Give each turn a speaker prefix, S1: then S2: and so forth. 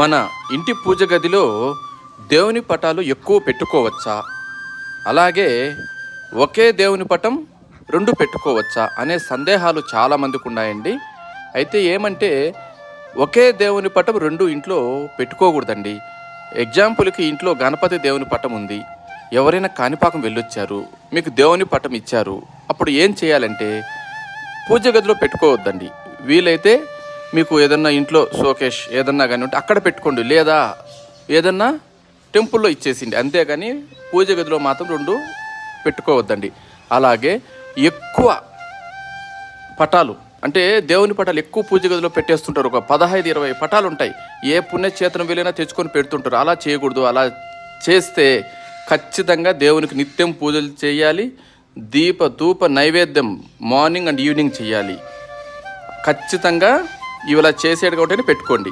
S1: మన ఇంటి పూజ గదిలో దేవుని పటాలు ఎక్కువ పెట్టుకోవచ్చా? అలాగే ఒకే దేవుని పటం 2 పెట్టుకోవచ్చా అనే సందేహాలు చాలామందికి ఉన్నాయండి. అయితే ఏమంటే ఒకే దేవుని పటం 2 ఇంట్లో పెట్టుకోకూడదండి. ఎగ్జాంపుల్కి ఇంట్లో గణపతి దేవుని పటం ఉంది, ఎవరైనా కాణిపాకం వెళ్ళొచ్చారు, మీకు దేవుని పటం ఇచ్చారు, అప్పుడు ఏం చేయాలంటే పూజ గదిలో పెట్టుకోవద్దండి. వీలైతే మీకు ఏదన్నా ఇంట్లో షోకేష్ ఏదన్నా కానీ ఉంటే అక్కడ పెట్టుకోండి, లేదా ఏదన్నా టెంపుల్లో ఇచ్చేసిండి, అంతేగాని పూజ గదిలో మాత్రం 2 పెట్టుకోవద్దండి. అలాగే ఎక్కువ పటాలు అంటే దేవుని పటాలు ఎక్కువ పూజ గదిలో పెట్టేస్తుంటారు. ఒక 15-20 పటాలు ఉంటాయి. ఏ పుణ్యక్షేత్రం వెళ్ళినా తెచ్చుకొని పెడుతుంటారు. అలా చేయకూడదు. అలా చేస్తే ఖచ్చితంగా దేవునికి నిత్యం పూజలు చేయాలి. ధూప నైవేద్యం మార్నింగ్ అండ్ ఈవినింగ్ చేయాలి. ఖచ్చితంగా ఇవిలా చేసేది కాబట్టి పెట్టుకోండి.